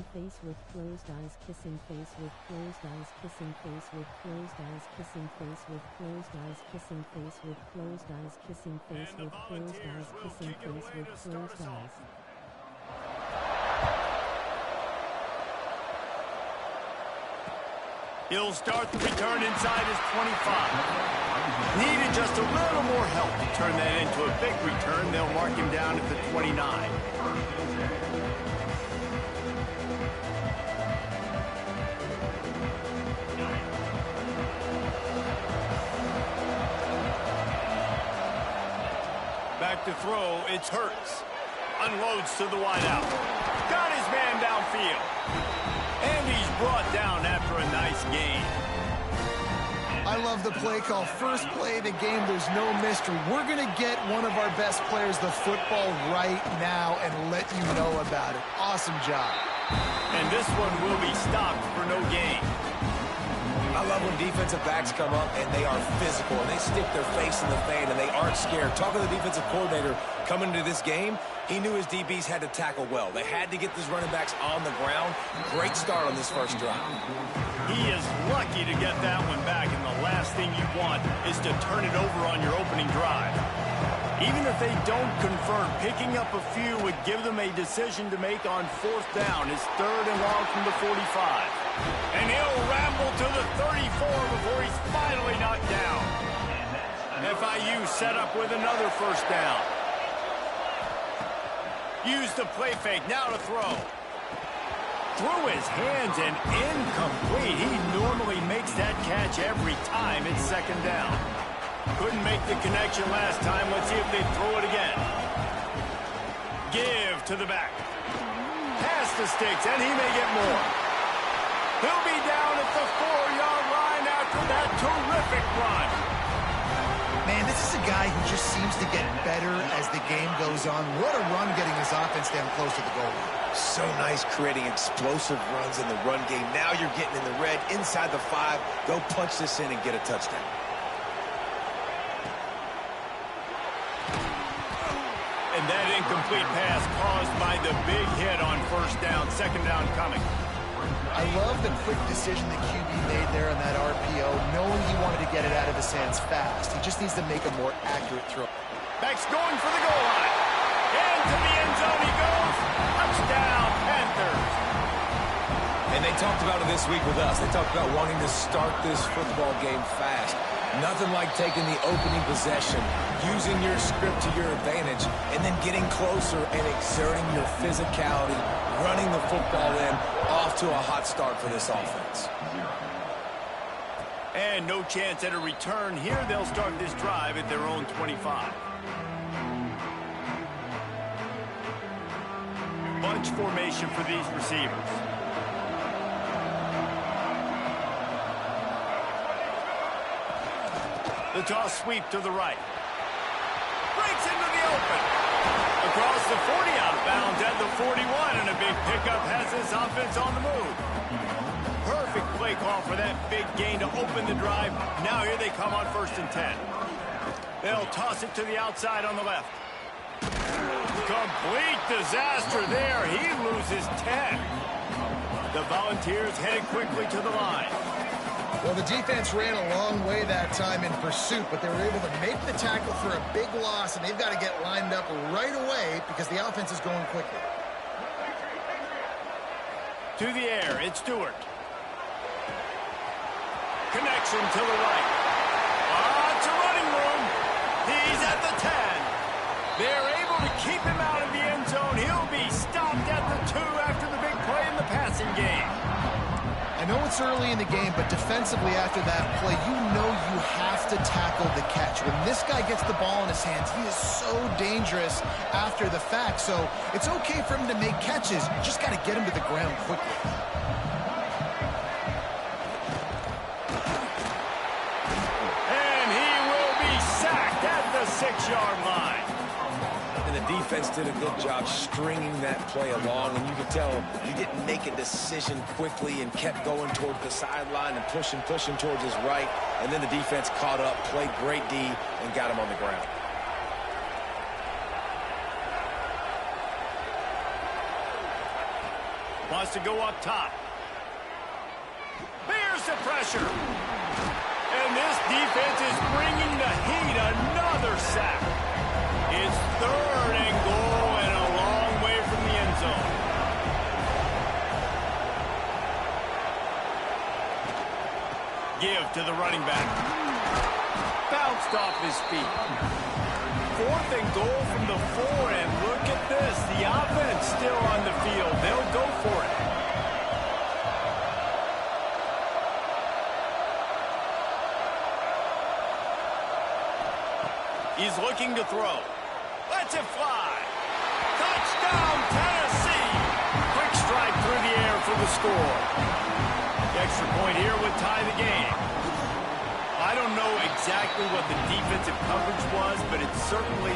kissing face with closed eyes, kissing face with closed eyes, kissing face with closed eyes, kissing face with closed eyes, kissing face with closed eyes, kissing face with closed eyes, kissing face with closed eyes. He'll start the return inside his 25. Needed just a little more help to turn that into a big return. They'll mark him down at the 29. Back to throw, it's Hurts. Unloads to the wideout. Got his man downfield. And he's brought down after a nice gain. I love the play call. First play of the game, there's no mystery. We're going to get one of our best players the football right now and let you know about it. Awesome job. And this one will be stopped for no gain. I love when defensive backs come up and they are physical and they stick their face in the fan and they aren't scared. Talking to the defensive coordinator coming into this game, he knew his DBs had to tackle well. They had to get these running backs on the ground. Great start on this first drive. He is lucky to get that one back, and the last thing you want is to turn it over on your opening drive. Even if they don't convert, picking up a few would give them a decision to make on fourth down. It's 3rd and long from the 45. And he'll ramble to the 34 before he's finally knocked down. FIU set up with another first down. Use the play fake, now to throw. Through his hands and incomplete. He normally makes that catch every time. It's 2nd down. Couldn't make the connection last time. Let's see if they throw it again. Give to the back. Pass to Sticks, and he may get more. He'll be down at the 4-yard line after that terrific run. Man, this is a guy who just seems to get better as the game goes on. What a run getting his offense down close to the goal line. So nice creating explosive runs in the run game. Now you're getting in the red inside the 5. Go punch this in and get a touchdown. And that incomplete pass caused by the big hit on first down. 2nd down coming. I love the quick decision the QB made there on that RPO, knowing he wanted to get it out of his hands fast. He just needs to make a more accurate throw. Back's going for the goal line. Into the end zone he goes. Touchdown, Panthers. And they talked about it this week with us. They talked about wanting to start this football game fast. Nothing like taking the opening possession, using your script to your advantage, and then getting closer and exerting your physicality, running the football in, off to a hot start for this offense. And no chance at a return here. They'll start this drive at their own 25. Bunch formation for these receivers. The toss sweep to the right. Breaks into the open. Across the 40 out of bounds at the 41, and a big pickup has this offense on the move. Perfect play call for that big gain to open the drive. Now here they come on 1st and 10. They'll toss it to the outside on the left. Complete disaster there. He loses 10. The Volunteers headed quickly to the line. Well, the defense ran a long way that time in pursuit, but they were able to make the tackle for a big loss, and they've got to get lined up right away because the offense is going quickly. To the air, it's Stewart. Connection to the right. It's a running room. He's at the 10. They're able to keep him out of the end zone. He'll be stopped at the 2 after the big play in the passing game. I know it's early in the game, but defensively after that play, you know you have to tackle the catch. When this guy gets the ball in his hands, he is so dangerous after the fact. So it's okay for him to make catches. You just got to get him to the ground quickly. And he will be sacked at the 6-yard line. And the defense did a good job stringing that play along, and you could tell he didn't make a decision quickly and kept going toward the sideline and pushing towards his right, and then the defense caught up, played great D, and got him on the ground. Wants to go up top. Here's the pressure. And this defense is bringing the heat. Another sack. It's 3rd and goal and a long way from the end zone. Give to the running back. Bounced off his feet. 4th and goal from the 4, and look at this. The offense still on the field. They'll go for it. He's looking to throw. Lets it fly. Touchdown, Tennessee. Quick strike through the air for the score. The extra point here would tie the game. I don't know exactly what the defensive coverage was, but it certainly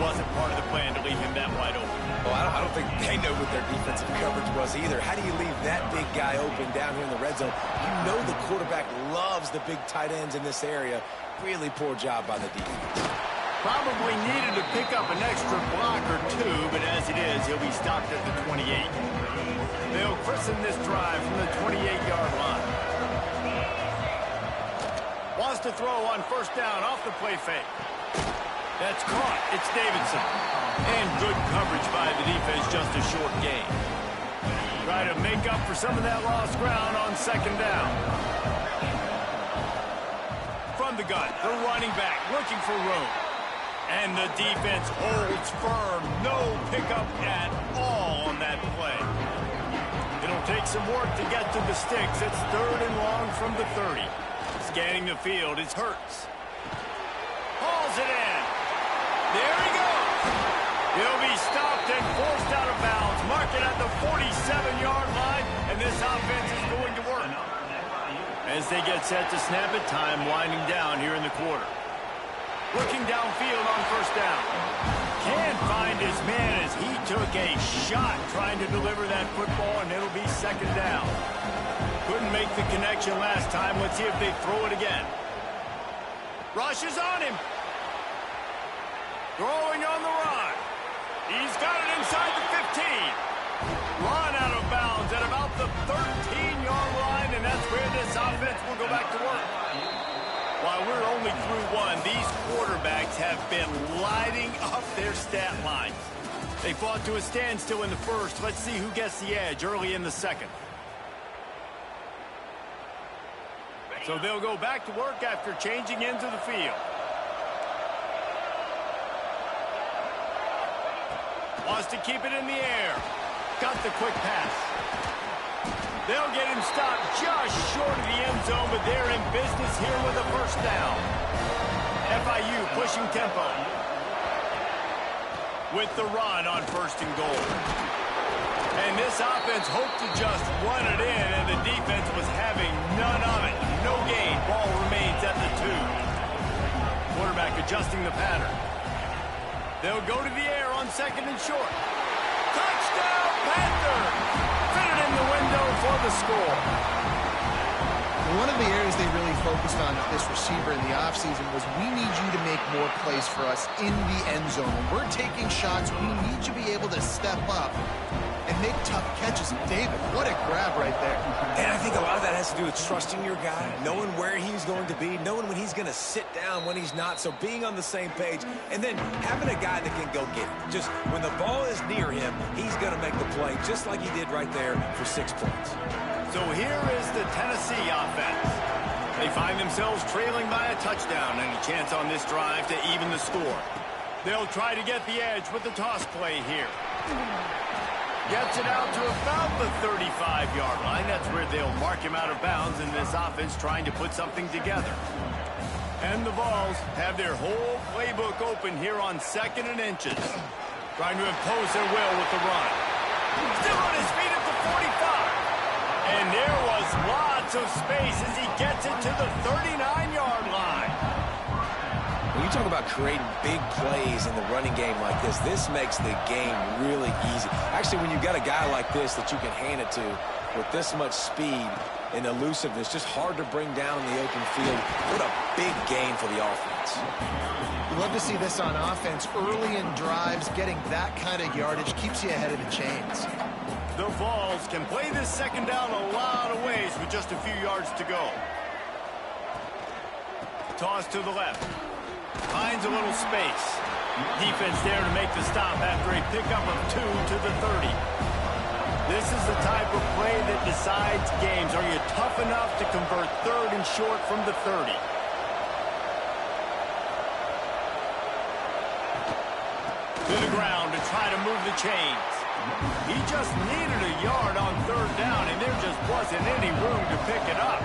wasn't part of the plan to leave him that wide open. Well, I don't think they know what their defensive coverage was either. How do you leave that big guy open down here in the red zone? You know the quarterback loves the big tight ends in this area. Really poor job by the defense. Probably needed to pick up an extra block or 2, but as it is, he'll be stopped at the 28. They'll christen this drive from the 28-yard line. Wants to throw on 1st down off the play fake. That's caught. It's Davidson. And good coverage by the defense, just a short gain. Try to make up for some of that lost ground on 2nd down. From the gun, the running back looking for room. And the defense holds firm. No pickup at all on that play. It'll take some work to get to the sticks. It's 3rd and long from the 30. Scanning the field, it's Hurts. Hauls it in. There he goes. He'll be stopped and forced out of bounds. Mark it at the 47-yard line, and this offense is going to work. As they get set to snap it, time winding down here in the quarter. Looking downfield on 1st down. Can't find his man as he took a shot trying to deliver that football, and it'll be 2nd down. Couldn't make the connection last time. Let's see if they throw it again. Rush is on him. Throwing on the run. He's got it inside the 15. Run out of bounds at about the 13-yard line, and that's where this offense will go back to work. While we're only through 1, these quarterbacks have been lighting up their stat lines. They fought to a standstill in the 1st. Let's see who gets the edge early in the 2nd. So they'll go back to work after changing into the field. Wants to keep it in the air. Got the quick pass. They'll get him stopped just short of the end zone, but they're in business here with a 1st down. FIU pushing tempo. With the run on 1st and goal. And this offense hoped to just run it in, and the defense was having none of it. No gain. Ball remains at the 2. Quarterback adjusting the pattern. They'll go to the air on 2nd and short. Touchdown, Panthers! Fitted in the window for the score. One of the areas they really focused on with this receiver in the offseason was we need you to make more plays for us in the end zone. When we're taking shots, we need you to be able to step up and make tough catches. David, what a grab right there. And I think a lot of that has to do with trusting your guy, knowing where he's going to be, knowing when he's going to sit down, when he's not, so being on the same page, and then having a guy that can go get it. Just when the ball is near him, he's going to make the play, just like he did right there for 6 points. So here is the Tennessee offense. They find themselves trailing by a touchdown and a chance on this drive to even the score. They'll try to get the edge with the toss play here. Gets it out to about the 35-yard line. That's where they'll mark him out of bounds in this offense trying to put something together. And the Vols have their whole playbook open here on 2nd and inches. Trying to impose their will with the run. Still on his feet at the 45. And there was lots of space as he gets it to the 39-yard line. When you talk about creating big plays in the running game like this makes the game really easy. Actually, when you've got a guy like this that you can hand it to with this much speed and elusiveness, just hard to bring down in the open field. What a big game for the offense. You love to see this on offense. Early in drives, getting that kind of yardage keeps you ahead of the chains. The Vols can play this second down a lot of ways with just a few yards to go. Toss to the left. Finds a little space. Defense there to make the stop after a pickup of 2 to the 30. This is the type of play that decides games. Are you tough enough to convert 3rd and short from the 30? To the ground to try to move the chains. He just needed a yard on 3rd down, and there just wasn't any room to pick it up.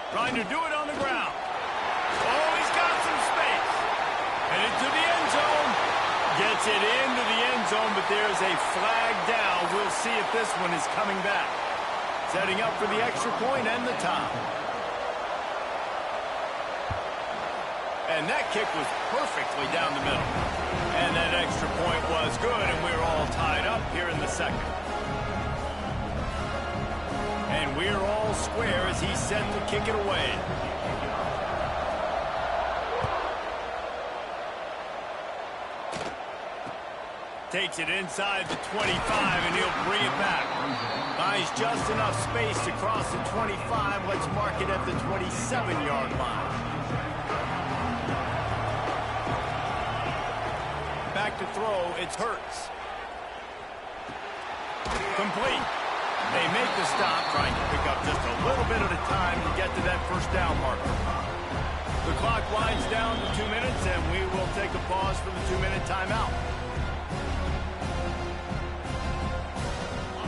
Trying to do it on the ground. Oh, he's got some space. Headed to the end zone. Gets it into the end zone, but there's a flag down. We'll see if this one is coming back. Setting up for the extra point and the top. And that kick was perfectly down the middle. And that extra point was good, and we're all tied up here in the second. And we're all square as he's set to kick it away. Takes it inside the 25, and he'll bring it back. Buys just enough space to cross the 25. Let's mark it at the 27-yard line. Back to throw, it's Hurts. Complete. They make the stop, trying to pick up just a little bit at a time to get to that first down marker. The clock winds down to 2 minutes, and we will take a pause for the 2-minute timeout.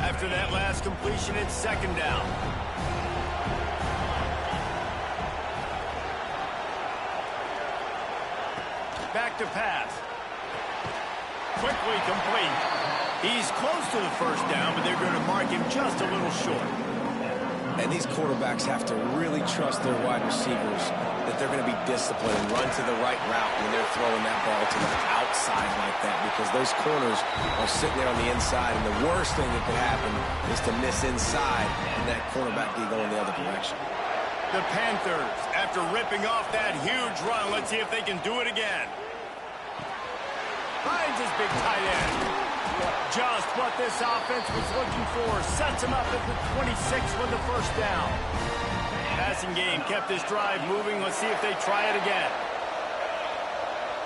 After that last completion, it's second down. Back to pass. Quickly complete. He's close to the first down, but they're going to mark him just a little short. And these quarterbacks have to really trust their wide receivers that they're going to be disciplined and run to the right route when they're throwing that ball to the outside like that, because those corners are sitting there on the inside, and the worst thing that could happen is to miss inside and that cornerback be going the other direction. The Panthers, after ripping off that huge run, let's see if they can do it again. Finds his big tight end. Just what this offense was looking for. Sets him up at the 26 with the first down. Passing game kept this drive moving. Let's see if they try it again.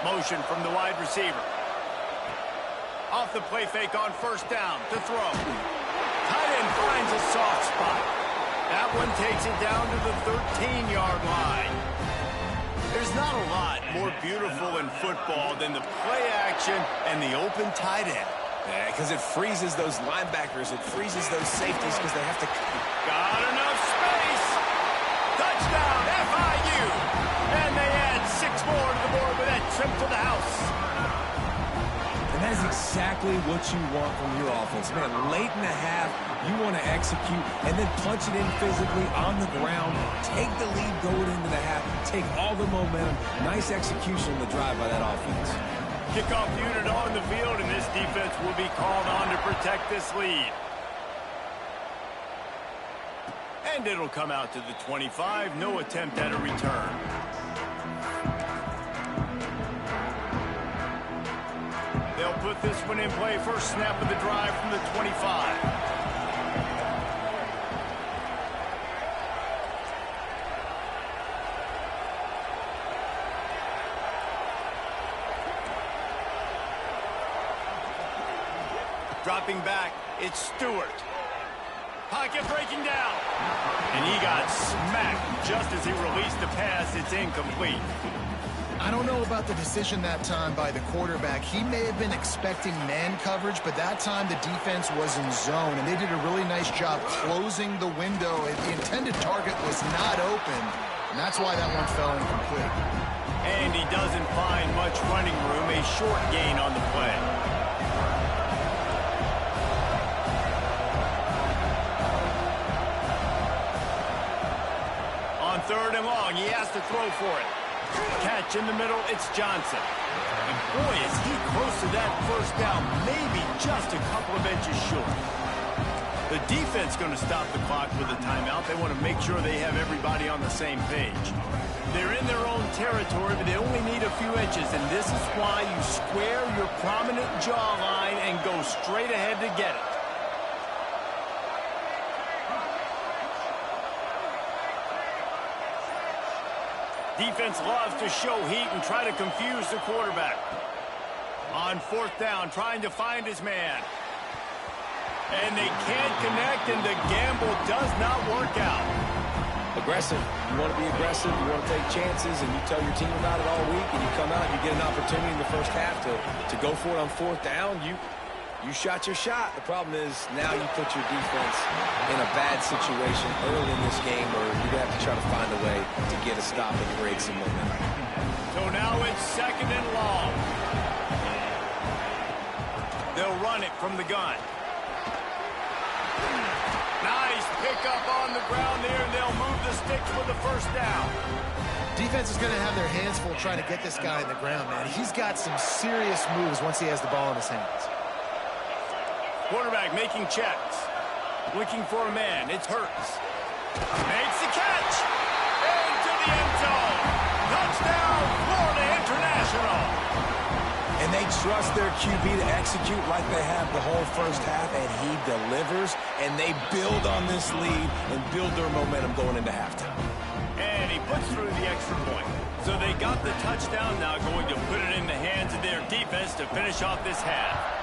Motion from the wide receiver. Off the play fake on first down to throw. Tight end finds a soft spot. That one takes it down to the 13-yard line. There's not a lot more beautiful in football than the play action and the open tight end. Yeah, because it freezes those linebackers. It freezes those safeties because they have to... Got enough space. Touchdown, FIU. And they add 6 more to the board with that trip to the house. And that is exactly what you want from your offense. Man, late in the half, you want to execute and then punch it in physically on the ground. Take the lead going into the half. Take all the momentum. Nice execution on the drive by that offense. Kickoff unit on the field, and this defense will be called on to protect this lead. And it'll come out to the 25. No attempt at a return. They'll put this one in play. First snap of the drive from the 25. Dropping back, it's Stewart. Pocket breaking down. And he got smacked just as he released the pass. It's incomplete. I don't know about the decision that time by the quarterback. He may have been expecting man coverage, but that time the defense was in zone, and they did a really nice job closing the window. The intended target was not open, and that's why that one fell incomplete. And he doesn't find much running room. A short gain on the play. Third and long, he has to throw for it. Catch in the middle, it's Johnson. And boy, is he close to that first down, maybe just a couple of inches short. The defense going to stop the clock with a timeout. They want to make sure they have everybody on the same page. They're in their own territory, but they only need a few inches, and this is why you square your prominent jawline and go straight ahead to get it. Defense loves to show heat and try to confuse the quarterback. On fourth down, trying to find his man. And they can't connect, and the gamble does not work out. Aggressive. You want to be aggressive. You want to take chances, and you tell your team about it all week, and you come out and you get an opportunity in the first half to go for it on fourth down. You shot your shot. The problem is now you put your defense in a bad situation early in this game, or you're going to have to try to find a way to get a stop and create some momentum. So now it's second and long. They'll run it from the gun. Nice pickup on the ground there, and they'll move the sticks for the first down. Defense is going to have their hands full trying to get this guy in the ground, man. He's got some serious moves once he has the ball in his hands. Quarterback making checks. Looking for a man. It's Hurts. Makes the catch. Into the end zone. Touchdown, Florida International. And they trust their QB to execute like they have the whole first half, and he delivers, and they build on this lead and build their momentum going into halftime. And he puts through the extra point. So they got the touchdown, now going to put it in the hands of their defense to finish off this half.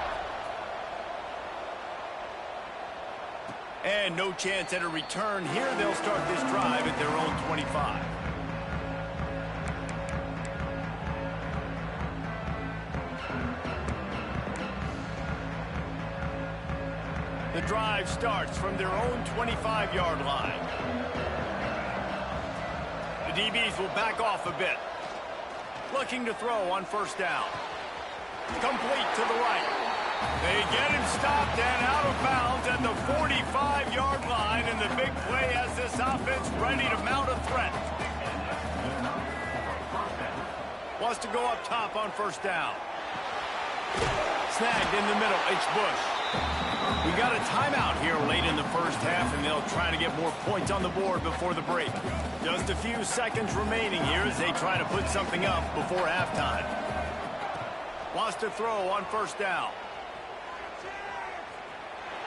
And no chance at a return here. They'll start this drive at their own 25. The drive starts from their own 25-yard line. The DBs will back off a bit. Looking to throw on first down. Complete to the right. They get him stopped and out of bounds at the 45-yard line, and the big play has this offense ready to mount a threat. Wants to go up top on first down. Snagged in the middle. It's Bush. We got a timeout here late in the first half, and they'll try to get more points on the board before the break. Just a few seconds remaining here as they try to put something up before halftime. Wants to throw on first down.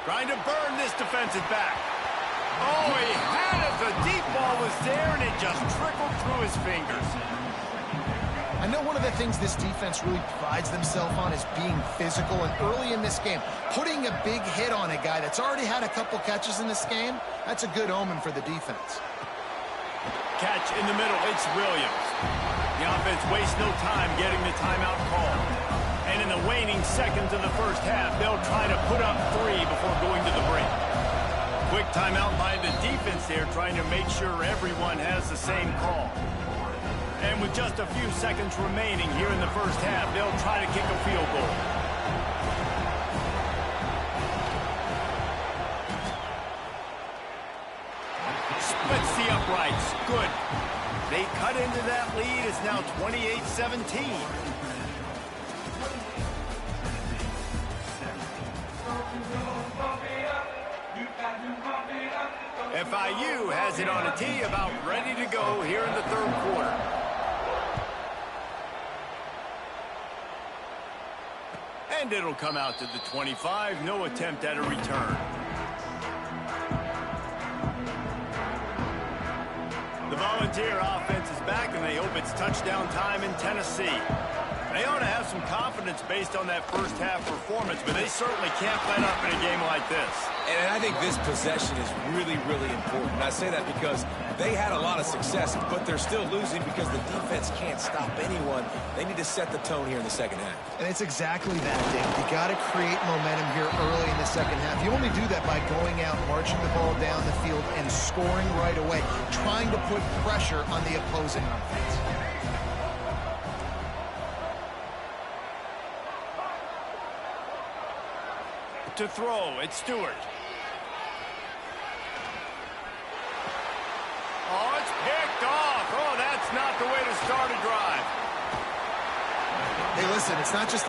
Trying to burn this defensive back. Oh, he had it. The deep ball was there, and it just trickled through his fingers. I know one of the things this defense really prides themselves on is being physical, and early in this game, putting a big hit on a guy that's already had a couple catches in this game, that's a good omen for the defense. Catch in the middle, it's Williams. The offense wastes no time getting the timeout call. And in the waning seconds of the first half, they'll try to put up 3 before going to the break. Quick timeout by the defense there, trying to make sure everyone has the same call. And with just a few seconds remaining here in the first half, they'll try to kick a field goal. Splits the uprights. Good. They cut into that lead. It's now 28-17. FIU has it on a tee, about ready to go here in the third quarter. And it'll come out to the 25. No attempt at a return. The Volunteer offense is back, and they hope it's touchdown time in Tennessee. They ought to have some confidence based on that first half performance, but they certainly can't let up in a game like this. And I think this possession is really, really important. I say that because they had a lot of success, but they're still losing because the defense can't stop anyone. They need to set the tone here in the second half. And it's exactly that, Dave. You got to create momentum here early in the second half. You only do that by going out, marching the ball down the field, and scoring right away, trying to put pressure on the opposing offense. To throw, it's Stewart. Oh, it's picked off. Oh, that's not the way to start a drive. Hey, listen, it's not just...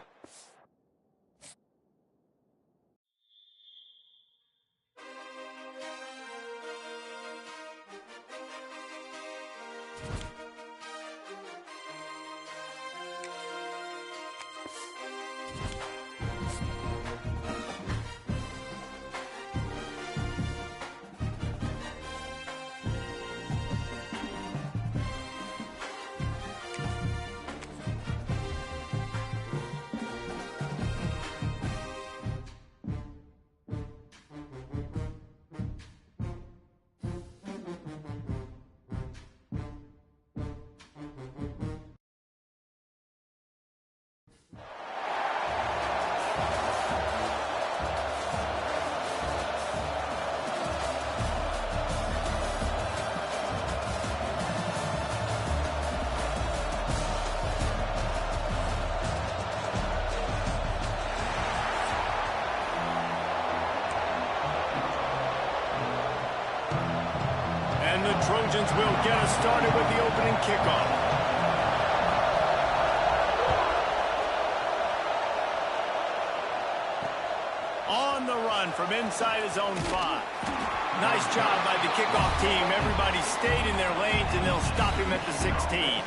the Trojans will get us started with the opening kickoff. On the run from inside his own 5. Nice job by the kickoff team. Everybody stayed in their lanes, and they'll stop him at the 16.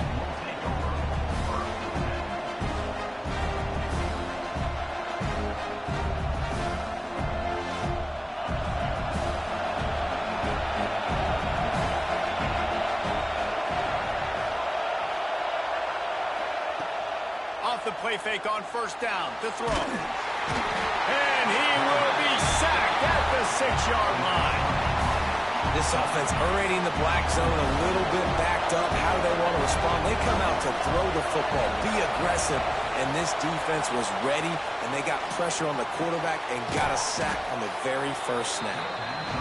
Off the play fake on first down to throw. And he will be sacked at the 6-yard line. This offense already in the black zone, a little bit backed up. How do they want to respond? They come out to throw the football, be aggressive, and this defense was ready, and they got pressure on the quarterback and got a sack on the very first snap.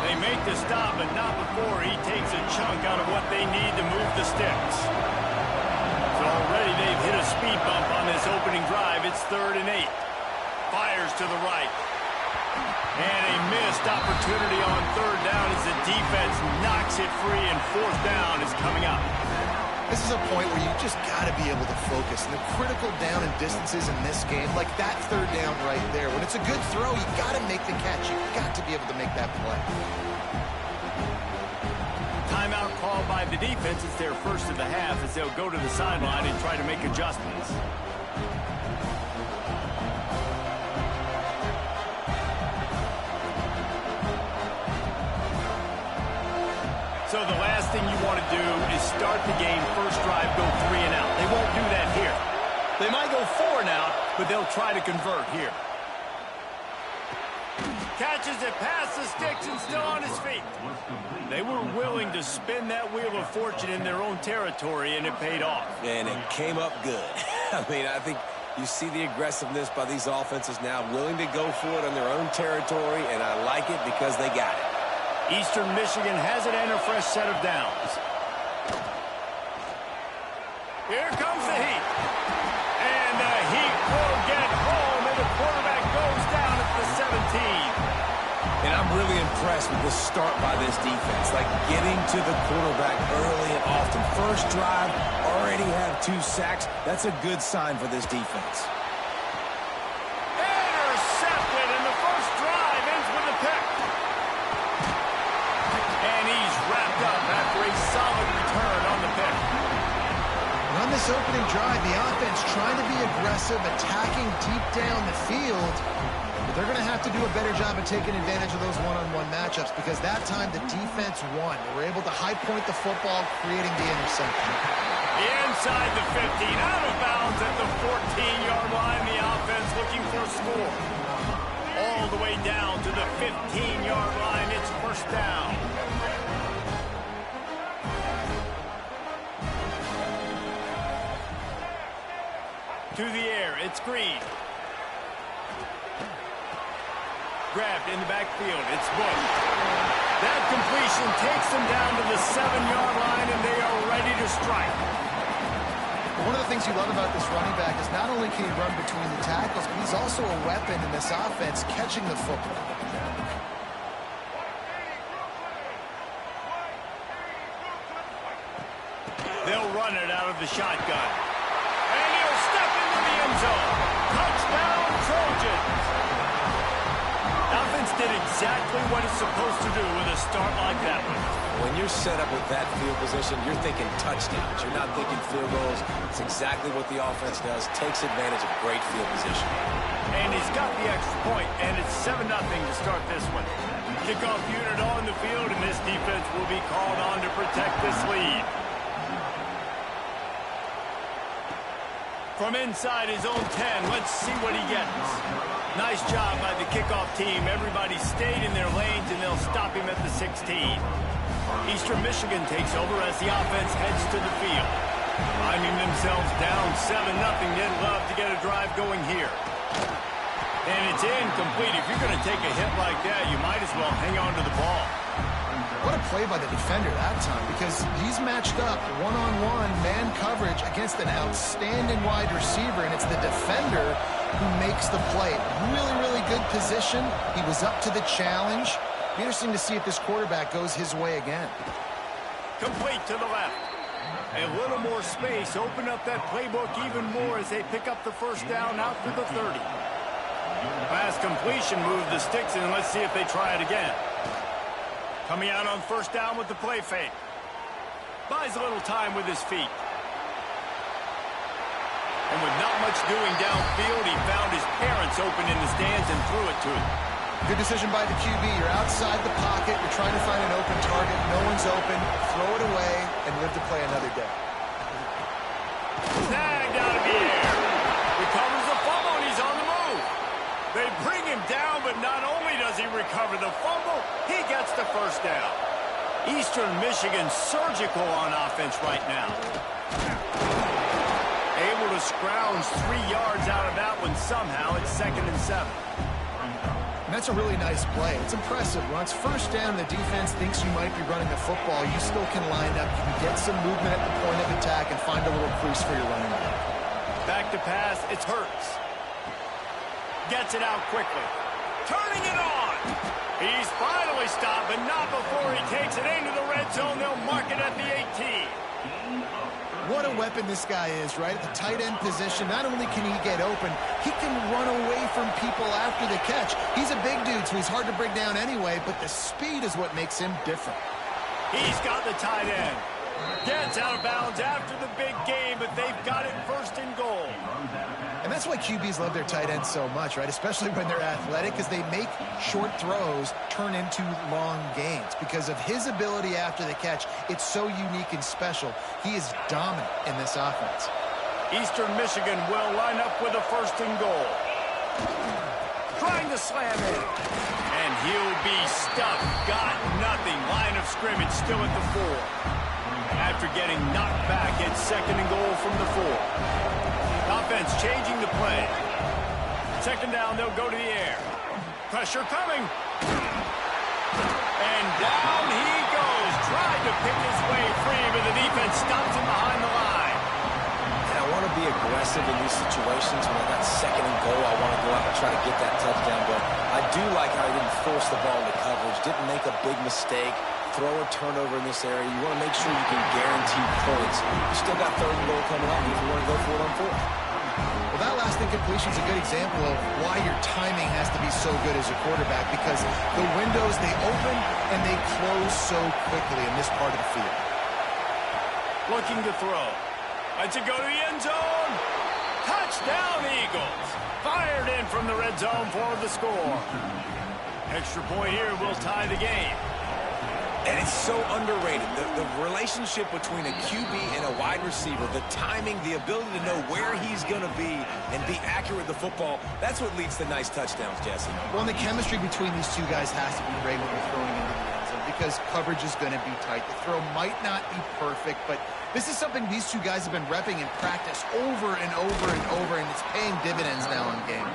They make the stop, but not before he takes a chunk out of what they need to move the sticks. So already they've hit a speed bump on this opening drive. It's 3rd and 8. Fires to the right. And a missed opportunity on 3rd down as the defense knocks it free, and 4th down is coming up. This is a point where you just got to be able to focus. And the critical down and distances in this game, like that 3rd down right there, when it's a good throw, you got to make the catch. You got to be able to make that play. Timeout called by the defense. It's their first of the half as they'll go to the sideline and try to make adjustments. So the last thing you want to do is start the game, first drive, go 3 and out. They won't do that here. They might go 4 and out, but they'll try to convert here. Catches it past the sticks and still on his feet. They were willing to spin that wheel of fortune in their own territory, and it paid off. And it came up good. I mean, I think you see the aggressiveness by these offenses now, willing to go for it on their own territory, and I like it because they got it. Eastern Michigan has it and a fresh set of downs. Here comes the heat. And the heat will get home, and the quarterback goes down at the 17. And I'm really impressed with the start by this defense, like getting to the quarterback early and often. First drive, already have 2 sacks. That's a good sign for this defense. Intercepted, and the first drive ends with a pick. And he's wrapped up after a solid return on the pick. And on this opening drive, the offense trying to be aggressive, attacking deep down the field. But they're going to have to do a better job of taking advantage of those one-on-one matchups, because that time the defense won. They were able to high point the football, creating the interception. Inside the 15, out of bounds at the 14-yard line. The offense looking for a score. All the way down to the 15-yard line. It's first down. To the air, it's Green. Grabbed in the backfield, it's Bush. That completion takes them down to the 7-yard line, and they are ready to strike. One of the things you love about this running back is not only can he run between the tackles, but he's also a weapon in this offense, catching the football. They'll run it out of the shotgun. And he'll step into the end zone. Touchdown, Trojans. Offense did exactly what it's supposed to do with a start like that one. When you're set up with that field position, you're thinking touchdowns. You're not thinking field goals. It's exactly what the offense does. Takes advantage of great field position. And he's got the extra point, and it's 7-0 to start this one. Kickoff unit on the field, and this defense will be called on to protect this lead. From inside his own 10, let's see what he gets. Nice job by the kickoff team. Everybody stayed in their lanes, and they'll stop him at the 16. Eastern Michigan takes over as the offense heads to the field. Finding themselves down 7-0, they'd love to get a drive going here. And it's incomplete. If you're going to take a hit like that, you might as well hang on to the ball. What a play by the defender that time, because he's matched up one-on-one man coverage against an outstanding wide receiver, and it's the defender who makes the play. Really, really good position. He was up to the challenge. Be interesting to see if this quarterback goes his way again. Complete to the left. A little more space. Open up that playbook even more as they pick up the first down out to the 30. Pass completion, move the sticks, and let's see if they try it again. Coming out on first down with the play fake. Buys a little time with his feet. And with not much doing downfield, he found his parents open in the stands and threw it to him. Good decision by the QB. You're outside the pocket. You're trying to find an open target. No one's open. Throw it away and live to play another day. Snagged out of the air. Recovers the fumble, and he's on the move. They bring him down, but not only does he recover the fumble, he gets the first down. Eastern Michigan surgical on offense right now. Able to scrounge 3 yards out of that one somehow. It's 2nd and 7. And that's a really nice play. It's impressive. When it's first down, the defense thinks you might be running the football. You still can line up. You can get some movement at the point of attack and find a little crease for your running back. Back to pass. It's Hurts. Gets it out quickly. Turning it on. He's finally stopped, but not before he takes it into the red zone. They'll mark it at the 18. What a weapon this guy is, right? At the tight end position, not only can he get open, he can run away from people after the catch. He's a big dude, so he's hard to bring down anyway, but the speed is what makes him different. He's got the tight end. Gets out of bounds after the big game, but they've got it 1st and goal. And that's why QBs love their tight ends so much, right? Especially when they're athletic, because they make short throws turn into long gains. Because of his ability after the catch, it's so unique and special. He is dominant in this offense. Eastern Michigan will line up with a 1st and goal. Trying to slam it. And he'll be stuck. Got nothing. Line of scrimmage still at the 4. After getting knocked back, it's 2nd and goal from the 4. Offense changing the play. 2nd down, they'll go to the air. Pressure coming. And down he goes. Tried to pick his way free, but the defense stops him behind the line. And I want to be aggressive in these situations. When I got 2nd and goal, I want to go out and try to get that touchdown. But I do like how he didn't force the ball into coverage, didn't make a big mistake, throw a turnover in this area. You want to make sure you can guarantee points. You still got 3rd and goal coming up if you want to go for it on 4th. Well, that last incompletion is a good example of why your timing has to be so good as a quarterback, because the windows, they open and they close so quickly in this part of the field. Looking to throw. Let's it go to the end zone. Touchdown, Eagles. Fired in from the red zone for the score. Extra point here will tie the game. And it's so underrated. The relationship between a QB and a wide receiver, the timing, the ability to know where he's going to be and be accurate with the football, that's what leads to nice touchdowns, Jesse. Well, and the chemistry between these two guys has to be great when they're throwing into the end zone, because coverage is going to be tight. The throw might not be perfect, but this is something these two guys have been repping in practice over and over and over, and it's paying dividends now in game.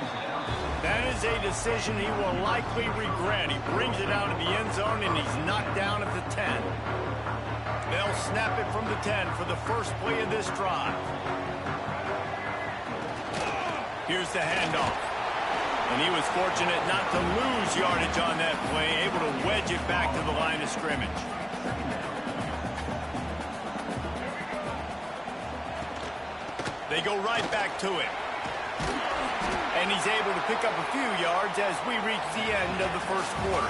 That is a decision he will likely regret. He brings it out of the end zone, and he's knocked down at the 10. They'll snap it from the 10 for the first play of this drive. Here's the handoff. And he was fortunate not to lose yardage on that play, able to wedge it back to the line of scrimmage. They go right back to it. And he's able to pick up a few yards as we reach the end of the 1st quarter.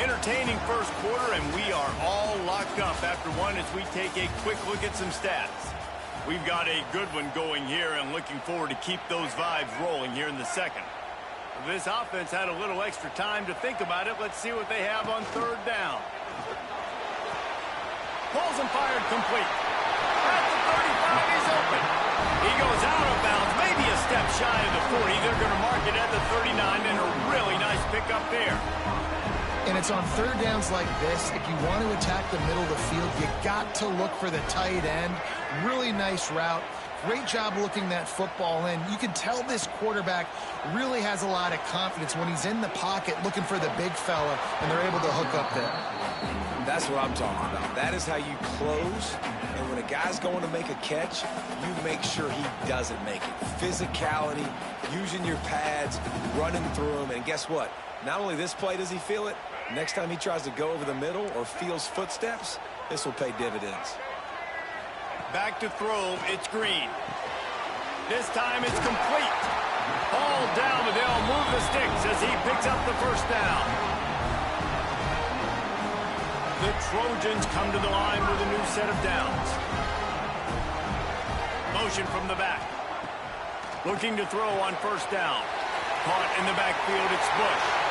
Entertaining 1st quarter, and we are all locked up after one as we take a quick look at some stats. We've got a good one going here and looking forward to keep those vibes rolling here in the 2nd. This offense had a little extra time to think about it. Let's see what they have on 3rd down. Pulls and fired complete. At the 35, he's open. He goes out of bounds, maybe a step shy of the 40. They're going to mark it at the 39, and a really nice pickup there. And it's on 3rd downs like this, if you want to attack the middle of the field, you got to look for the tight end. Really nice route. Great job looking that football in. You can tell this quarterback really has a lot of confidence when he's in the pocket looking for the big fella, and they're able to hook up there. That's what I'm talking about. That is how you close. And when a guy's going to make a catch, you make sure he doesn't make it. Physicality, using your pads, running through them. And guess what? Not only this play does he feel it, Next time he tries to go over the middle or feels footsteps, this will pay dividends. Back to throw, it's Green. This time it's complete. Ball down, but they'll move the sticks as he picks up the first down. The Trojans come to the line with a new set of downs. Motion from the back. Looking to throw on first down. Caught in the backfield, it's Bush.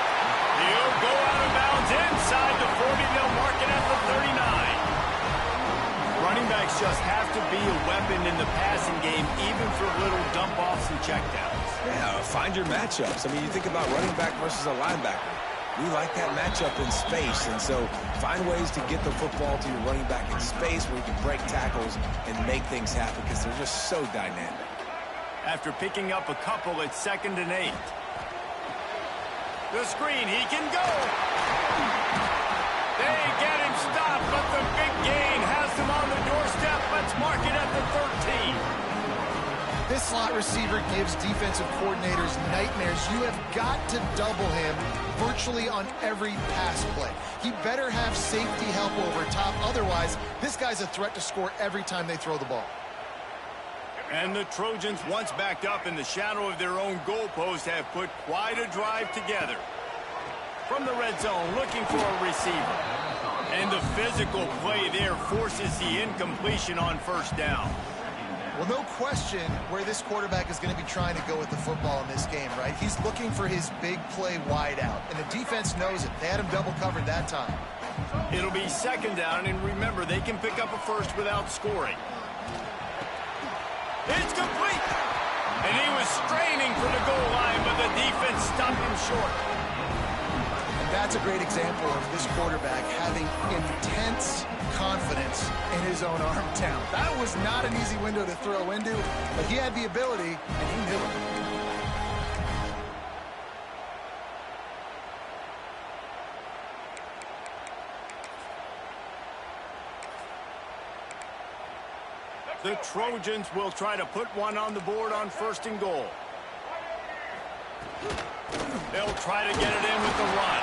He'll go out of bounds inside the 40. They'll mark it at the 39. Running backs just have to be a weapon in the passing game, even for little dump-offs and checkdowns. Yeah, find your matchups. I mean, you think about running back versus a linebacker. We like that matchup in space, and so find ways to get the football to your running back in space where you can break tackles and make things happen because they're just so dynamic. After picking up a couple, it's 2nd and 8. The screen, he can go. They get him stopped, but the big gain has him on the doorstep. Let's mark it at the 13. This slot receiver gives defensive coordinators nightmares. You have got to double him virtually on every pass play. He better have safety help over top. Otherwise, this guy's a threat to score every time they throw the ball. And the Trojans, once backed up in the shadow of their own goalpost, have put quite a drive together. From the red zone, looking for a receiver. And the physical play there forces the incompletion on first down. Well, no question where this quarterback is going to be trying to go with the football in this game, right? He's looking for his big play wide out, and the defense knows it. They had him double covered that time. It'll be 2nd down, and remember, they can pick up a first without scoring. It's complete! And he was straining for the goal line, but the defense stopped him short. And that's a great example of this quarterback having intense confidence in his own arm talent. That was not an easy window to throw into, but he had the ability, and he knew it. The Trojans will try to put one on the board on 1st and goal. They'll try to get it in with the run.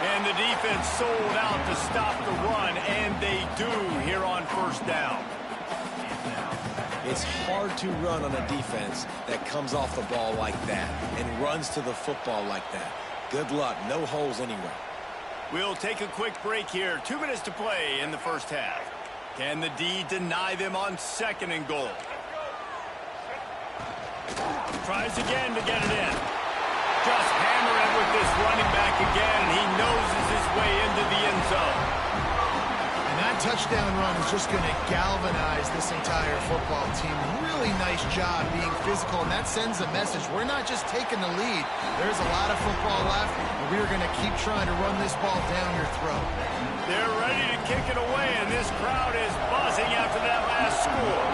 And the defense sold out to stop the run, and they do here on 1st down. It's hard to run on a defense that comes off the ball like that and runs to the football like that. Good luck. No holes anywhere. We'll take a quick break here. 2 minutes to play in the first half. Can the D deny them on 2nd and goal? Tries again to get it in. Just hammer it with this running back again, and he noses his way into the end zone. And that touchdown run is just going to galvanize this entire football team. Really nice job being physical, and that sends a message. We're not just taking the lead. There's a lot of football left, and we're going to keep trying to run this ball down your throat. They're ready to kick it away, and this crowd is buzzing after that last score.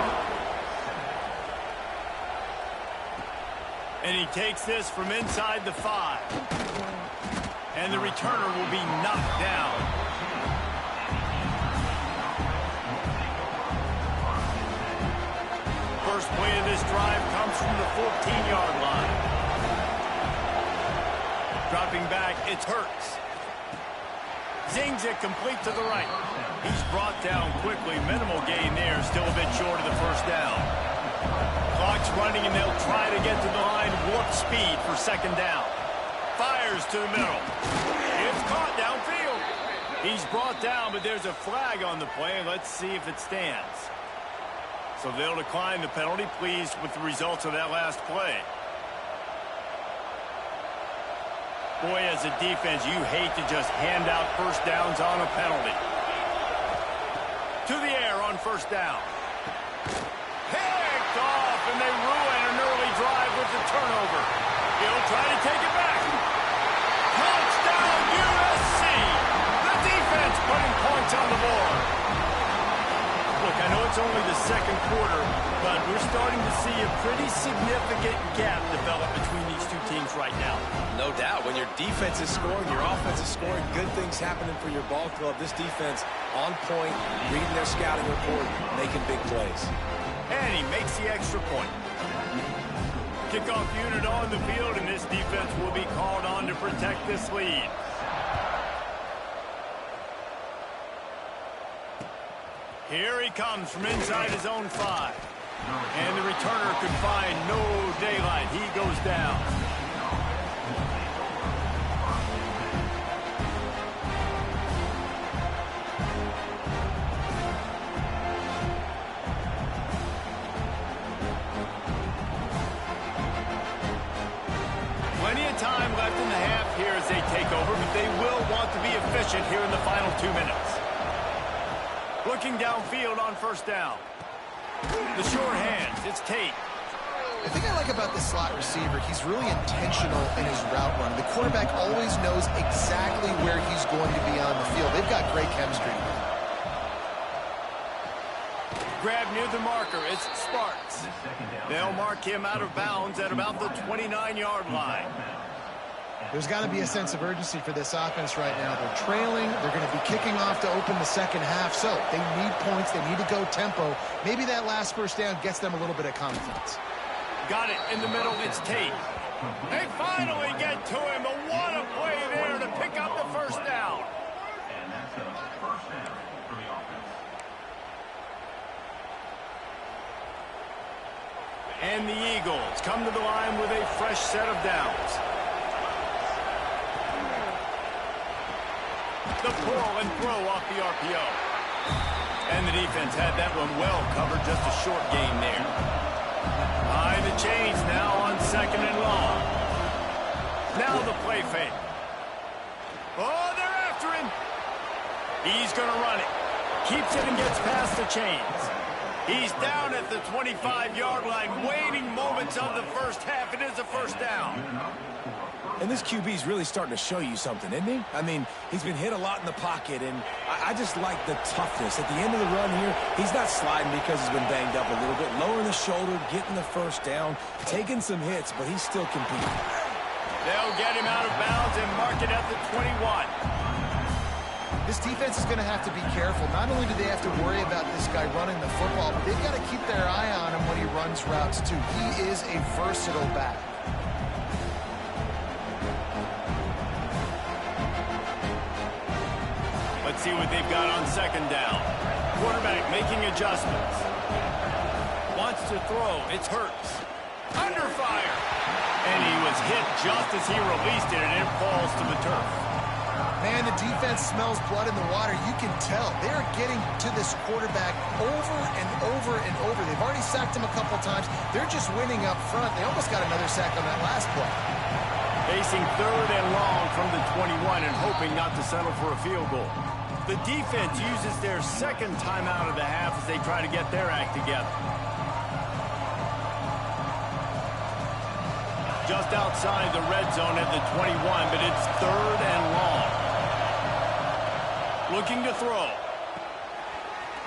And he takes this from inside the 5. And the returner will be knocked down. First play of this drive comes from the 14-yard line. Dropping back, it's Hurts. Zings it complete to the right. He's brought down quickly. Minimal gain there. Still a bit short of the first down. Clock's running, and they'll try to get to the line. Warp speed for 2nd down. Fires to the middle. It's caught downfield. He's brought down, but there's a flag on the play. Let's see if it stands. So they'll decline the penalty. Pleased with the results of that last play. Boy, as a defense, you hate to just hand out first downs on a penalty. To the air on 1st down. Picked off, and they ruin an early drive with the turnover. He'll try to take it back. Touchdown, USC! The defense putting points on the board. Look, I know it's only the 2nd quarter, but we're starting to see a pretty significant gap develop between these two teams right now. No doubt. When your defense is scoring, your offense is scoring, good things happening for your ball club. This defense on point, reading their scouting report, making big plays. And he makes the extra point. Kickoff unit on the field, and this defense will be called on to protect this lead. Here he comes from inside his own 5. And the returner could find no daylight. He goes down. Plenty of time left in the half here as they take over, but they will want to be efficient here in the final 2 minutes. Looking downfield on first down. The short hands, it's Tate. The thing I like about this slot receiver, he's really intentional in his route run. The quarterback always knows exactly where he's going to be on the field. They've got great chemistry. Grab near the marker, it's Sparks. They'll mark him out of bounds at about the 29-yard line. There's got to be a sense of urgency for this offense right now. They're trailing. They're going to be kicking off to open the second half. So they need points. They need to go tempo. Maybe that last first down gets them a little bit of confidence. Got it in the middle. It's Tate. They finally get to him. But what a play there to pick up the first down. And that's a first down for the offense. And the Eagles come to the line with a fresh set of downs. The pull and throw off the RPO. And the defense had that one well covered, just a short gain there. Behind the chains now on second and long. Now the play fake. Oh, they're after him. He's going to run it. Keeps it and gets past the chains. He's down at the 25-yard line, waiting moments of the first half. It is a first down. And this QB is really starting to show you something, isn't he? I mean, he's been hit a lot in the pocket, and I just like the toughness. At the end of the run here, he's not sliding because he's been banged up a little bit. Lowering the shoulder, getting the first down, taking some hits, but he's still competing. They'll get him out of bounds and mark it at the 21. This defense is going to have to be careful. Not only do they have to worry about this guy running the football, but they've got to keep their eye on him when he runs routes, too. He is a versatile back. Let's see what they've got on second down. Quarterback making adjustments. Wants to throw. It's Hurts. Under fire. And he was hit just as he released it, and it falls to the turf. Man, the defense smells blood in the water. You can tell. They're getting to this quarterback over and over and over. They've already sacked him a couple times. They're just winning up front. They almost got another sack on that last play. Facing third and long from the 21 and hoping not to settle for a field goal. The defense uses their second timeout of the half as they try to get their act together. Just outside the red zone at the 21, but it's third and long. Looking to throw.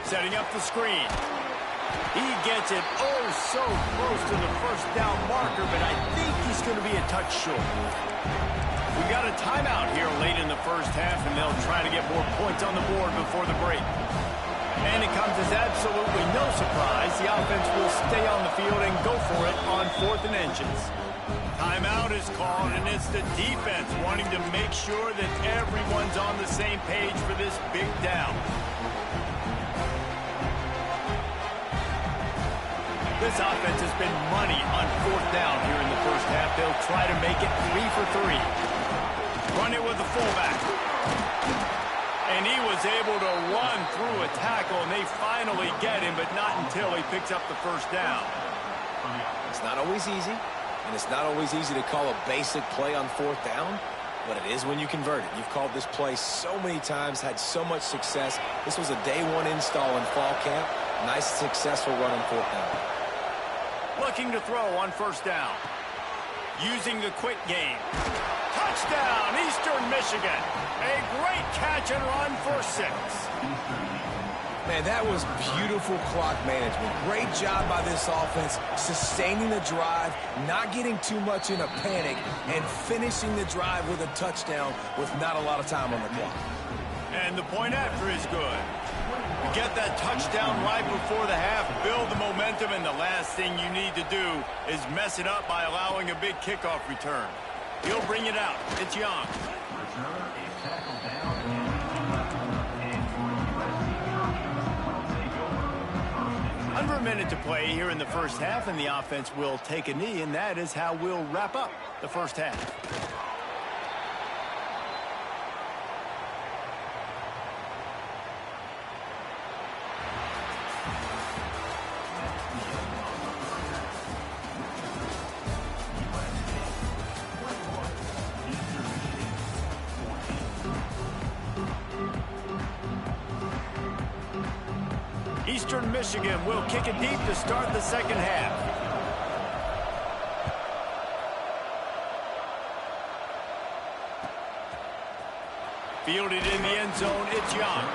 Setting up the screen. He gets it oh so close to the first down marker, but I think he's going to be a touch short. We got a timeout here late in the first half, and they'll try to get more points on the board before the break. And it comes as absolutely no surprise. The offense will stay on the field and go for it on 4th and inches. Timeout is called, and it's the defense wanting to make sure that everyone's on the same page for this big down. This offense has been money on 4th down here in the first half. They'll try to make it 3 for 3. Run it with the fullback. And he was able to run through a tackle, and they finally get him, but not until he picks up the first down. It's not always easy, and it's not always easy to call a basic play on 4th down, but it is when you convert it. You've called this play so many times, had so much success. This was a day 1 install in fall camp. Nice, successful run on 4th down. Looking to throw on first down. Using the quick game. Touchdown, Eastern Michigan. A great catch and run for 6. Man, that was beautiful clock management. Great job by this offense, sustaining the drive, not getting too much in a panic, and finishing the drive with a touchdown with not a lot of time on the clock. And the point after is good. You get that touchdown right before the half, build the momentum, and the last thing you need to do is mess it up by allowing a big kickoff return. He'll bring it out. It's Young. 1 minute to play here in the first half, and the offense will take a knee, and that is how we'll wrap up the first half. Eastern Michigan will kick it deep to start the second half. Fielded in the end zone, it's Young.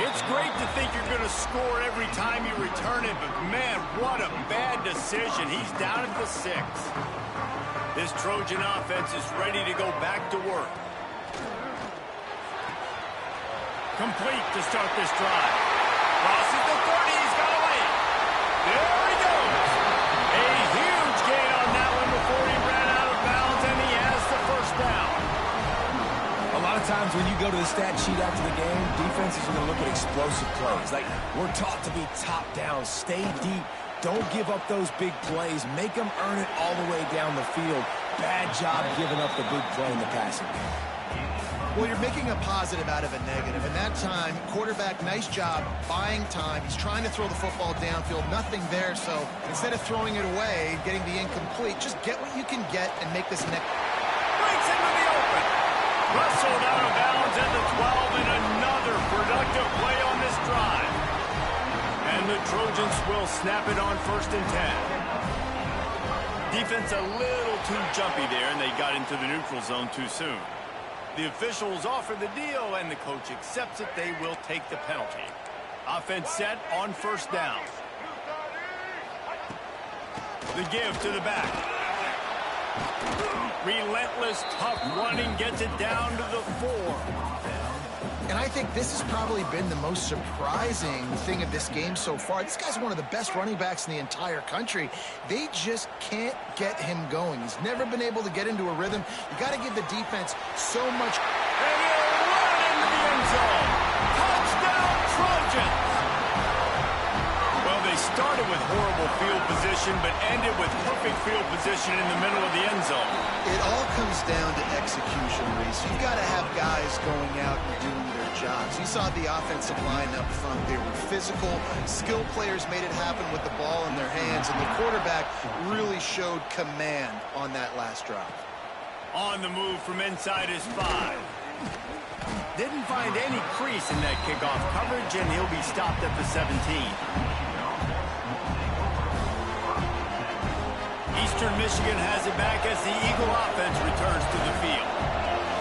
It's great to think you're going to score every time you return it, but man, what a bad decision. He's down at the 6. This Trojan offense is ready to go back to work. Complete to start this drive. Crosses the 30, he's got away. There he goes. A huge gain on that one before he ran out of bounds, and he has the first down. A lot of times when you go to the stat sheet after the game, defenses are going to look at explosive plays. Like, we're taught to be top down, stay deep, don't give up those big plays, make them earn it all the way down the field. Bad job giving up the big play in the passing game. Well, you're making a positive out of a negative. And that time, quarterback, nice job buying time. He's trying to throw the football downfield. Nothing there. So instead of throwing it away, getting the incomplete, just get what you can get and make this next. Breaks into the open. Wrestled out of bounds at the 12, and another productive play on this drive. And the Trojans will snap it on 1st and 10. Defense a little too jumpy there, and they got into the neutral zone too soon. The officials offer the deal, and the coach accepts it. They will take the penalty. Offense set on 1st down. The give to the back. Relentless, tough running gets it down to the 4. And I think this has probably been the most surprising thing of this game so far. This guy's one of the best running backs in the entire country. They just can't get him going. He's never been able to get into a rhythm. You got to give the defense so much. And he'll run into the end zone. Touchdown, Trojans! Well, they started with horrible field position, but ended with perfect field position in the middle of the end zone. It all comes down to execution, Reese. You've got to have guys going out and doing their jobs. You saw the offensive line up front. They were physical. Skilled players made it happen with the ball in their hands, and the quarterback really showed command on that last drive. On the move from inside his 5. Didn't find any crease in that kickoff coverage, and he'll be stopped at the 17. Eastern Michigan has it back as the Eagle offense returns to the field.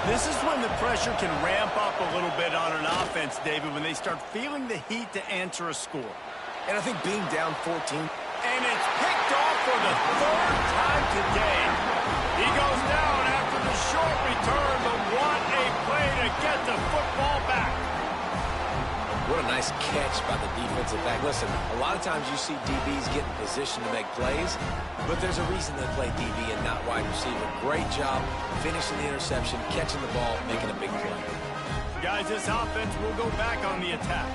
This is when the pressure can ramp up a little bit on an offense, David, when they start feeling the heat to answer a score. And I think being down 14. And it's picked off for the 3rd time today. He goes down after the short return, but what a play to get the football back. What a nice catch by the defensive back. Listen, a lot of times you see DBs get in position to make plays, but there's a reason they play DB and not wide receiver. Great job finishing the interception, catching the ball, making a big play. Guys, this offense will go back on the attack.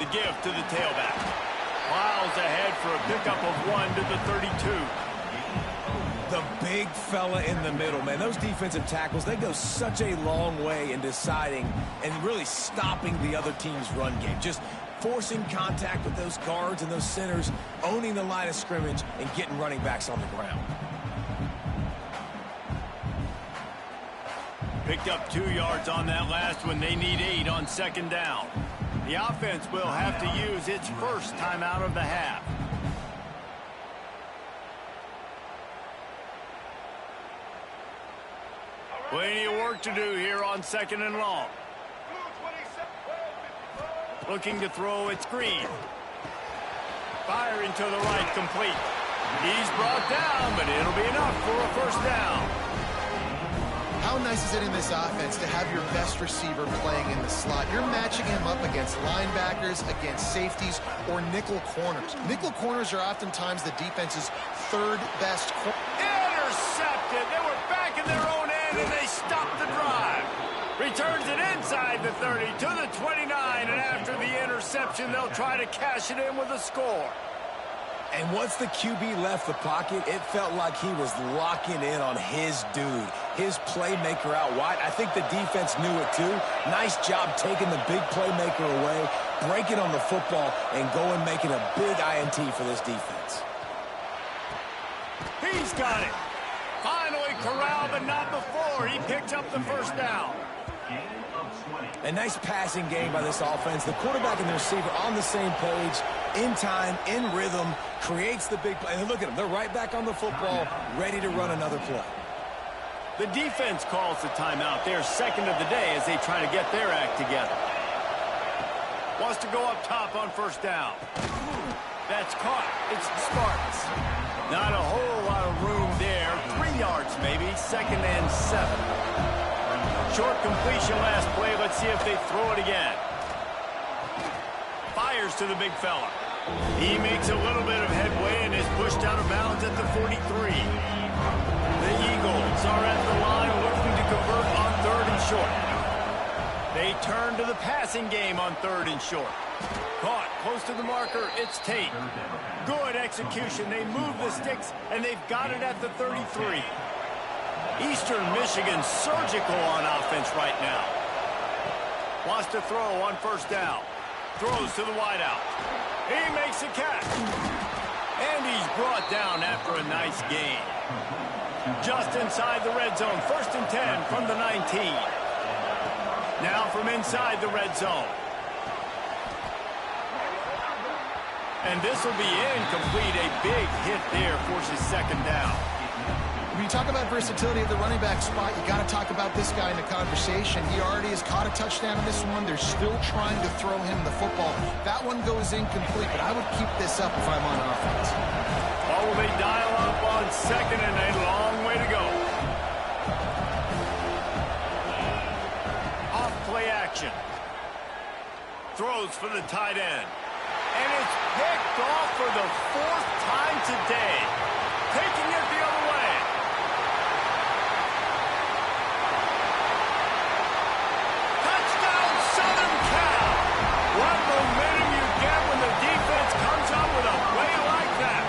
The give to the tailback. Miles ahead for a pickup of 1 to the 32. The big fella in the middle, man. Those defensive tackles, they go such a long way in deciding and really stopping the other team's run game. Just forcing contact with those guards and those centers, owning the line of scrimmage, and getting running backs on the ground. Picked up 2 yards on that last one. They need 8 on 2nd down. The offense will have to use its first timeout of the half. Plenty of work to do here on 2nd and long. Looking to throw, it's Green. Firing to the right, complete. He's brought down, but it'll be enough for a 1st down. How nice is it in this offense to have your best receiver playing in the slot? You're matching him up against linebackers, against safeties, or nickel corners. Nickel corners are oftentimes the defense's 3rd best corner. Intercepted. They were back in their own end, and they stopped the drive. Returns it inside the 30 to the 29, and after the interception, they'll try to cash it in with a score. And once the QB left the pocket, it felt like he was locking in on his dude, his playmaker out wide. I think the defense knew it too. Nice job taking the big playmaker away, breaking on the football, and going making a big INT for this defense. He's got it. Finally corralled, but not before. He picked up the first down. A nice passing game by this offense. The quarterback and the receiver on the same page, in time, in rhythm, creates the big play. And look at them. They're right back on the football, ready to run another play. The defense calls the timeout. They're second of the day as they try to get their act together. Wants to go up top on first down. That's caught. It's the Spartans. Not a whole lot of room there. 3 yards maybe. 2nd and 7. Short completion last play. Let's see if they throw it again. Fires to the big fella. He makes a little bit of headway and is pushed out of bounds at the 43. The Eagles are at the line looking to convert on 3rd and short. They turn to the passing game on 3rd and short. Caught close to the marker. It's Tate. Good execution. They move the sticks, and they've got it at the 33. Eastern Michigan surgical on offense right now. Wants to throw on first down. Throws to the wideout. He makes a catch. And he's brought down after a nice gain. Just inside the red zone. 1st and 10 from the 19. Now from inside the red zone. And this will be incomplete. A big hit there forces 2nd down. When you talk about versatility at the running back spot, you got to talk about this guy in the conversation. He already has caught a touchdown in this one. They're still trying to throw him the football. That one goes incomplete, but I would keep this up if I'm on offense. Oh, will they dial up on 2nd and a long way to go. Off play action. Throws for the tight end. And it's picked off for the 4th time today. Taking it the other way. Touchdown, Southern Cal. What momentum you get when the defense comes up with a play like that.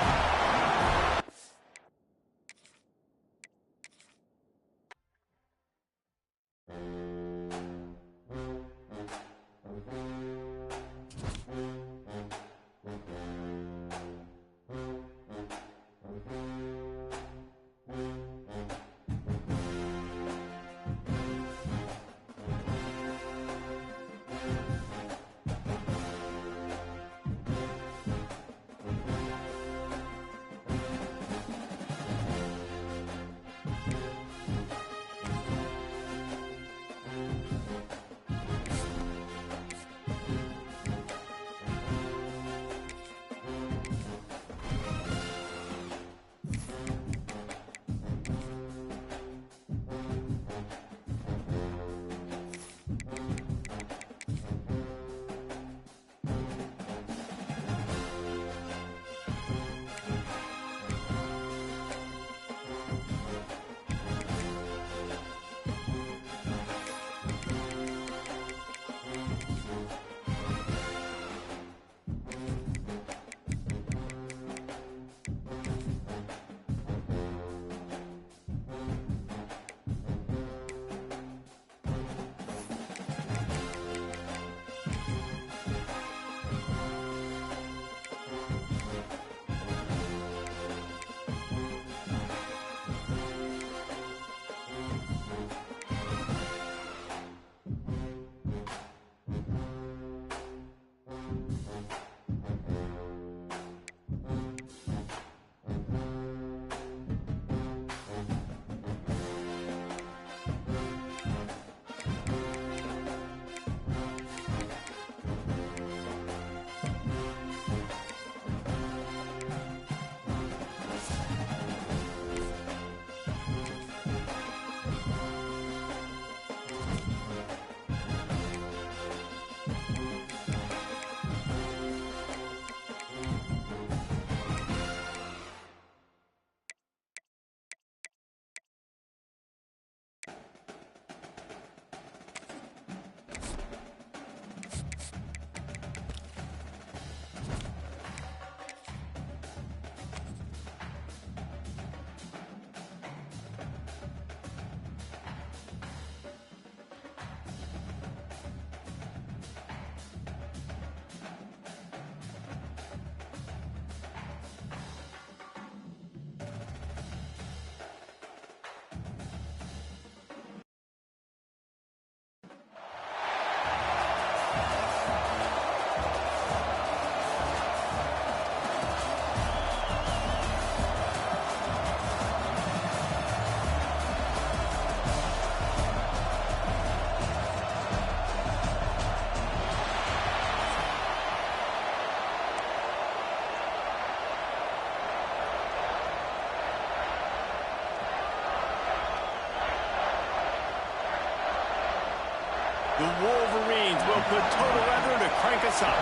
The Wolverines will put total leather to crank us up.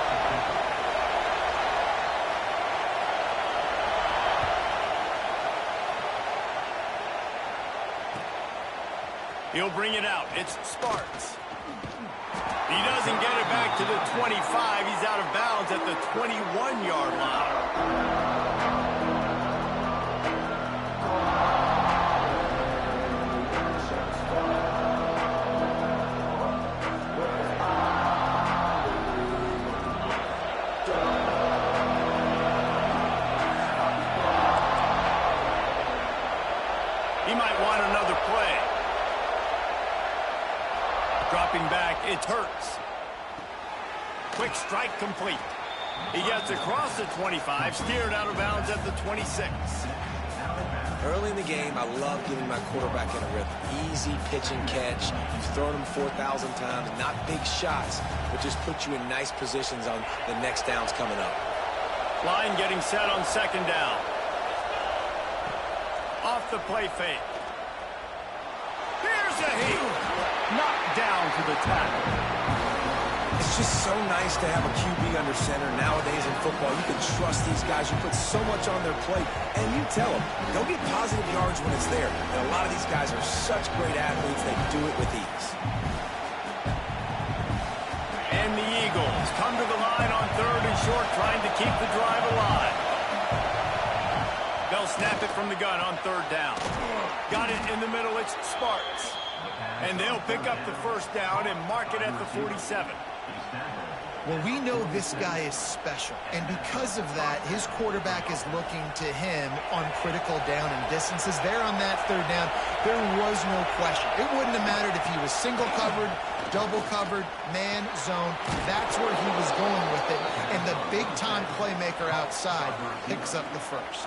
He'll bring it out. It's Sparks. He doesn't get it back to the 25. He's out of bounds at the 21-yard line. He might want another play. Dropping back, it's Hurts. Quick strike complete. He gets across the 25, steered out of bounds at the 26. Early in the game, I love getting my quarterback in a rhythm. Easy pitch and catch. You've thrown him 4,000 times. Not big shots, but just put you in nice positions on the next downs coming up. Line getting set on second down. Off the play fake. Here's a heat. Knocked down to the tackle. It's just so nice to have a QB under center. Nowadays in football, you can trust these guys. You put so much on their plate, and you tell them, go get positive yards when it's there. And a lot of these guys are such great athletes, they do it with ease. And the Eagles come to the line on third and short, trying to keep the drive alive. They'll snap it from the gun on third down. Got it in the middle, it's Sparks. And they'll pick up the first down and mark it at the 47. Well, we know this guy is special, and because of that, his quarterback is looking to him on critical down and distances. There on that third down, there was no question. It wouldn't have mattered if he was single covered, double covered, man, zone. That's where he was going with it, and the big-time playmaker outside picks up the first.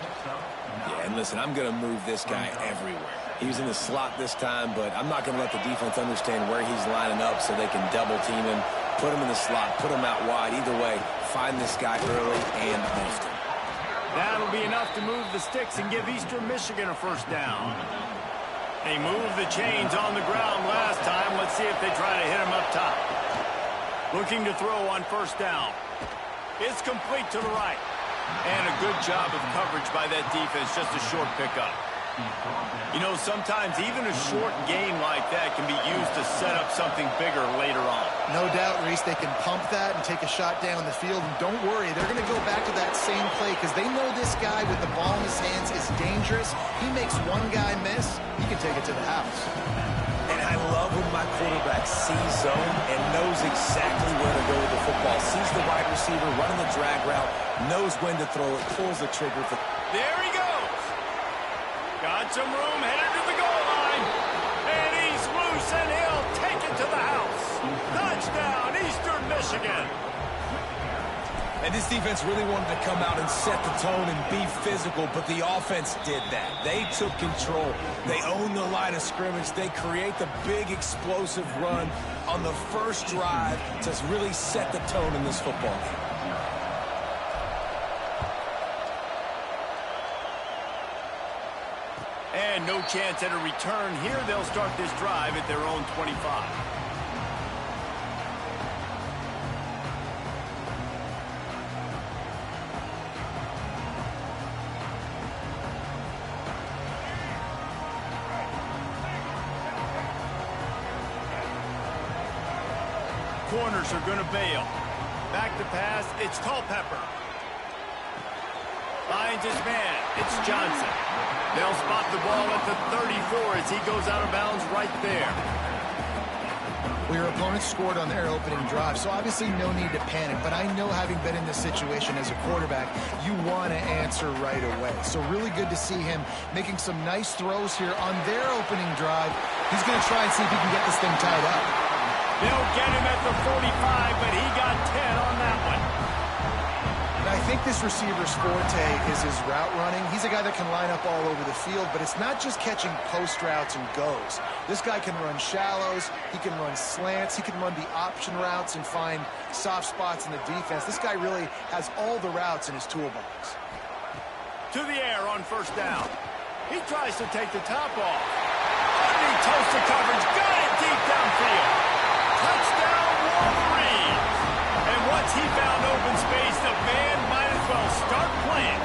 Yeah, and listen, I'm going to move this guy everywhere. He was in the slot this time, but I'm not going to let the defense understand where he's lining up so they can double team him, put him in the slot, put him out wide. Either way, find this guy early and often. That'll be enough to move the sticks and give Eastern Michigan a first down. They moved the chains on the ground last time. Let's see if they try to hit him up top. Looking to throw on first down. It's complete to the right. And a good job of coverage by that defense, just a short pickup. You know, sometimes even a short game like that can be used to set up something bigger later on. No doubt, Reese, they can pump that and take a shot down the field. And don't worry, they're going to go back to that same play because they know this guy with the ball in his hands is dangerous. He makes one guy miss, he can take it to the house. And I love when my quarterback sees zone and knows exactly where to go with the football. Sees the wide receiver running the drag route, knows when to throw it, pulls the trigger. There he goes. Got some room, headed to the goal line. And he's loose, and he'll take it to the house. Touchdown, Eastern Michigan. And this defense really wanted to come out and set the tone and be physical, but the offense did that. They took control. They owned the line of scrimmage. They create the big explosive run on the first drive to really set the tone in this football game. And no chance at a return here. They'll start this drive at their own 25. Corners are going to bail. Back to pass, it's Culpepper. Finds his man, it's Johnson. They'll spot the ball at the 34 as he goes out of bounds right there. Well, your opponent scored on their opening drive, so obviously no need to panic. But I know, having been in this situation as a quarterback, you want to answer right away. So really good to see him making some nice throws here on their opening drive. He's going to try and see if he can get this thing tied up. They'll get him at the 45, but he got 10 on that one. I think this receiver's forte is his route running. He's a guy that can line up all over the field, but it's not just catching post routes and goes. This guy can run shallows, he can run slants, he can run the option routes and find soft spots in the defense. This guy really has all the routes in his toolbox. To the air on first down. He tries to take the top off. Underneath toasted coverage, got it deep downfield. Touchdown, Wolverines! And once he found open space, the band might as well start playing.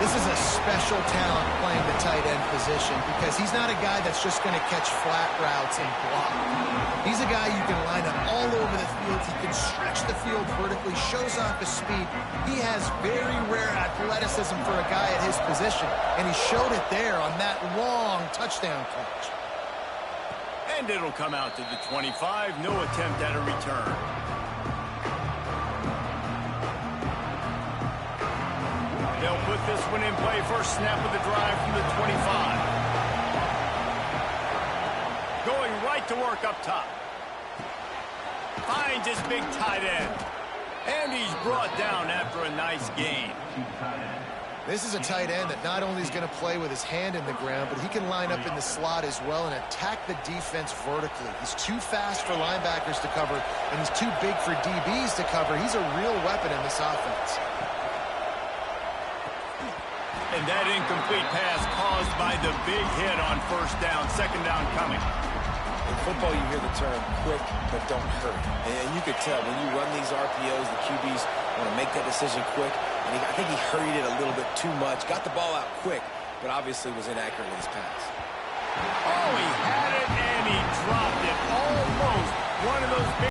This is a special talent playing the tight end position because he's not a guy that's just going to catch flat routes and block. He's a guy you can line up all over the field. He can stretch the field vertically, shows off his speed. He has very rare athleticism for a guy at his position, and he showed it there on that long touchdown catch. And it'll come out to the 25. No attempt at a return. They'll put this one in play. First snap of the drive from the 25. Going right to work up top. Finds his big tight end. And he's brought down after a nice gain. This is a tight end that not only is going to play with his hand in the ground, but he can line up in the slot as well and attack the defense vertically. He's too fast for linebackers to cover, and he's too big for DBs to cover. He's a real weapon in this offense. And that incomplete pass caused by the big hit on first down. Second down coming. In football, you hear the term quick but don't hurry. And you could tell when you run these RPOs, the QBs want to make that decision quick. And I think he hurried it a little bit too much. Got the ball out quick, but obviously was inaccurate with his pass. Oh, he had it and he dropped it. Almost one of those big